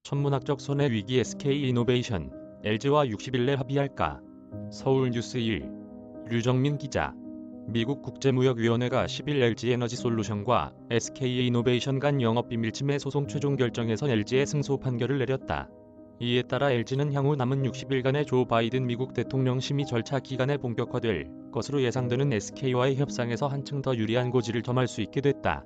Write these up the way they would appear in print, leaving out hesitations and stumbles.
천문학적 손해 위기 SK이노베이션, LG와 60일 내 합의할까? 서울뉴스 1. 류정민 기자. 미국 국제무역위원회가 10일 LG에너지솔루션과 SK이노베이션 간 영업비밀 침해 소송 최종 결정에서 LG의 승소 판결을 내렸다. 이에 따라 LG는 향후 남은 60일간의 조 바이든 미국 대통령 심의 절차 기간에 본격화될 것으로 예상되는 SK와의 협상에서 한층 더 유리한 고지를 점할 수 있게 됐다.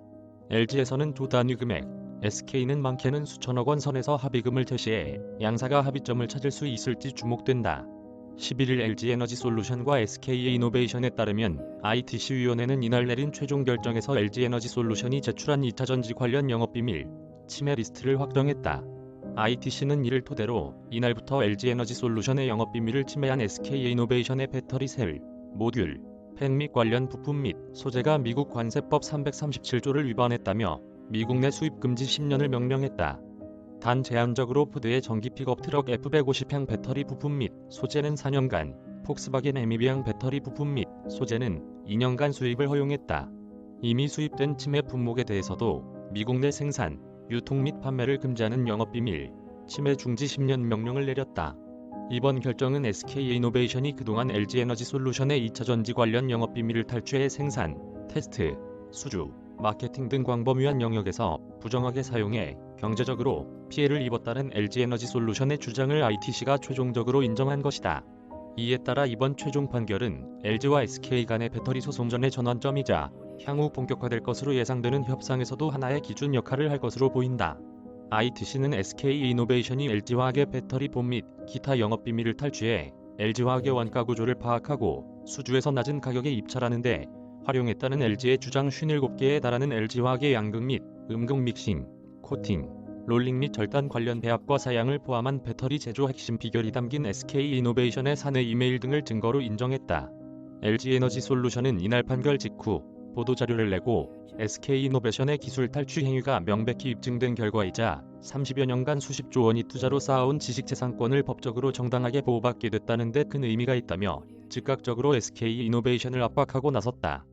LG에서는 조 단위 금액, SK는 많게는 수천억 원 선에서 합의금을 제시해 양사가 합의점을 찾을 수 있을지 주목된다. 11일 LG에너지솔루션과 SK이노베이션에 따르면 ITC위원회는 이날 내린 최종 결정에서 LG에너지솔루션이 제출한 2차 전지 관련 영업비밀 침해 리스트를 확정했다. ITC는 이를 토대로 이날부터 LG에너지솔루션의 영업비밀을 침해한 SK이노베이션의 배터리 셀, 모듈, 팬 및 관련 부품 및 소재가 미국 관세법 337조를 위반했다며 미국 내 수입 금지 10년을 명령했다. 단 제한적으로 포드의 전기 픽업 트럭 F150향 배터리 부품 및 소재는 4년간, 폭스바겐 에미비향 배터리 부품 및 소재는 2년간 수입을 허용했다. 이미 수입된 침해 품목에 대해서도 미국 내 생산, 유통 및 판매를 금지하는 영업비밀, 침해 중지 10년 명령을 내렸다. 이번 결정은 SK이노베이션이 그동안 LG에너지솔루션의 2차 전지 관련 영업비밀을 탈취해 생산, 테스트, 수주, 마케팅 등 광범위한 영역에서 부정하게 사용해 경제적으로 피해를 입었다는 LG에너지솔루션의 주장을 ITC가 최종적으로 인정한 것이다. 이에 따라 이번 최종 판결은 LG와 SK 간의 배터리 소송전의 전환점이자 향후 본격화될 것으로 예상되는 협상에서도 하나의 기준 역할을 할 것으로 보인다. ITC는 SK이노베이션이 LG화학의 배터리 본 및 기타 영업비밀을 탈취해 LG화학의 원가 구조를 파악하고 수주에서 낮은 가격에 입찰하는 데 활용했다는 LG의 주장 57개에 달하는 LG화학의 양극 및 음극 믹싱, 코팅, 롤링 및 절단 관련 배합과 사양을 포함한 배터리 제조 핵심 비결이 담긴 SK이노베이션의 사내 이메일 등을 증거로 인정했다. LG에너지솔루션은 이날 판결 직후 보도자료를 내고 SK이노베이션의 기술 탈취 행위가 명백히 입증된 결과이자 30여 년간 수십조 원이 투자로 쌓아온 지식재산권을 법적으로 정당하게 보호받게 됐다는 데 큰 의미가 있다며 즉각적으로 SK이노베이션을 압박하고 나섰다.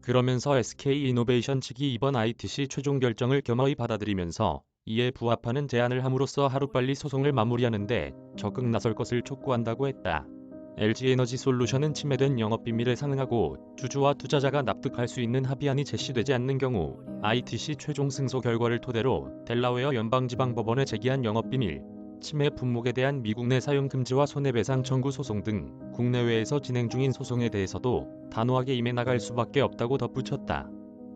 그러면서 SK이노베이션 측이 이번 ITC 최종 결정을 겸허히 받아들이면서 이에 부합하는 제안을 함으로써 하루빨리 소송을 마무리하는 데 적극 나설 것을 촉구한다고 했다. LG에너지솔루션은 침해된 영업비밀에 상응하고 주주와 투자자가 납득할 수 있는 합의안이 제시되지 않는 경우 ITC 최종 승소 결과를 토대로 델라웨어 연방지방법원에 제기한 영업비밀 침해 품목에 대한 미국 내 사용 금지와 손해배상 청구 소송 등 국내외에서 진행 중인 소송에 대해서도 단호하게 임해 나갈 수밖에 없다고 덧붙였다.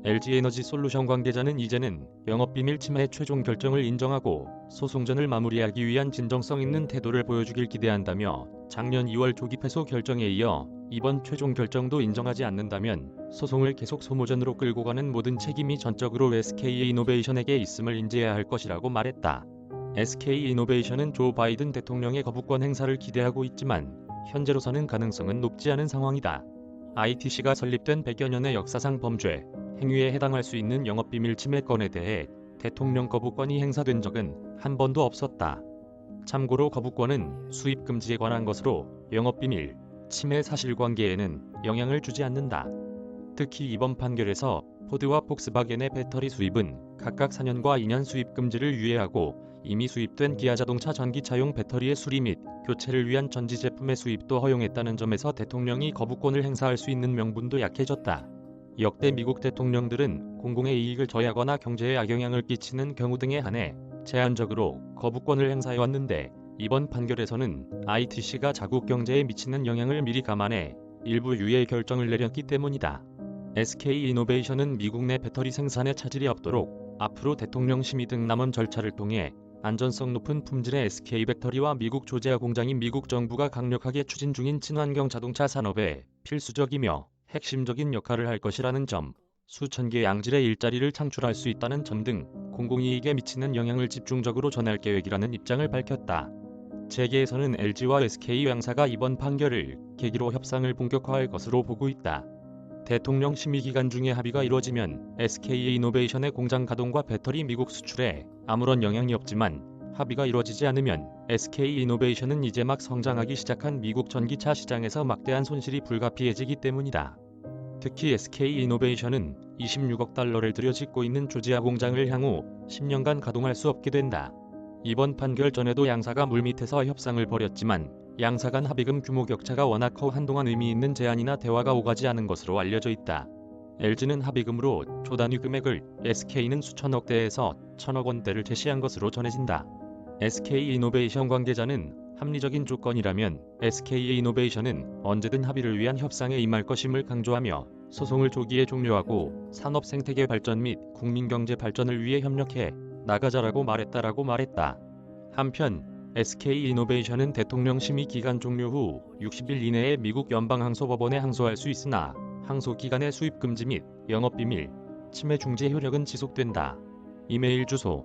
LG에너지솔루션 관계자는 이제는 영업비밀 침해 최종 결정을 인정하고 소송전을 마무리하기 위한 진정성 있는 태도를 보여주길 기대한다며 작년 2월 조기 패소 결정에 이어 이번 최종 결정도 인정하지 않는다면 소송을 계속 소모전으로 끌고 가는 모든 책임이 전적으로 SK이노베이션에게 있음을 인지해야 할 것이라고 말했다. SK이노베이션은 조 바이든 대통령의 거부권 행사를 기대하고 있지만 현재로서는 가능성은 높지 않은 상황이다. ITC가 설립된 100여 년의 역사상 범죄, 행위에 해당할 수 있는 영업비밀 침해건에 대해 대통령 거부권이 행사된 적은 한 번도 없었다. 참고로 거부권은 수입 금지에 관한 것으로 영업비밀, 침해 사실관계에는 영향을 주지 않는다. 특히 이번 판결에서 포드와 폭스바겐의 배터리 수입은 각각 4년과 2년 수입 금지를 유예하고 이미 수입된 기아자동차 전기차용 배터리의 수리 및 교체를 위한 전지 제품의 수입도 허용했다는 점에서 대통령이 거부권을 행사할 수 있는 명분도 약해졌다. 역대 미국 대통령들은 공공의 이익을 저해하거나 경제에 악영향을 끼치는 경우 등에 한해 제한적으로 거부권을 행사해왔는데 이번 판결에서는 ITC가 자국 경제에 미치는 영향을 미리 감안해 일부 유예 결정을 내렸기 때문이다. SK이노베이션은 미국 내 배터리 생산에 차질이 없도록 앞으로 대통령 심의 등 남은 절차를 통해 안전성 높은 품질의 SK 배터리와 미국 조지아 공장인 미국 정부가 강력하게 추진 중인 친환경 자동차 산업에 필수적이며 핵심적인 역할을 할 것이라는 점, 수천 개 양질의 일자리를 창출할 수 있다는 점 등 공공이익에 미치는 영향을 집중적으로 전할 계획이라는 입장을 밝혔다. 재계에서는 LG와 SK 양사가 이번 판결을 계기로 협상을 본격화할 것으로 보고 있다. 대통령 심의 기간 중에 합의가 이루어지면 SK이노베이션의 공장 가동과 배터리 미국 수출에 아무런 영향이 없지만 합의가 이루어지지 않으면 SK이노베이션은 이제 막 성장하기 시작한 미국 전기차 시장에서 막대한 손실이 불가피해지기 때문이다. 특히 SK이노베이션은 26억 달러를 들여 짓고 있는 조지아 공장을 향후 10년간 가동할 수 없게 된다. 이번 판결 전에도 양사가 물밑에서 협상을 벌였지만 양사 간 합의금 규모 격차가 워낙 커 한동안 의미 있는 제안이나 대화가 오가지 않은 것으로 알려져 있다. LG는 합의금으로 초단위 금액을, SK는 수천억 대에서 천억 원대를 제시한 것으로 전해진다. SK이노베이션 관계자는 합리적인 조건이라면 SK이노베이션은 언제든 합의를 위한 협상에 임할 것임을 강조하며 소송을 조기에 종료하고 산업 생태계 발전 및 국민경제 발전을 위해 협력해 나가자라고 말했다. 한편 SK이노베이션은 대통령 심의 기간 종료 후 60일 이내에 미국 연방항소법원에 항소할 수 있으나 항소 기간의 수입 금지 및 영업비밀 침해 중지 효력은 지속된다. 이메일 주소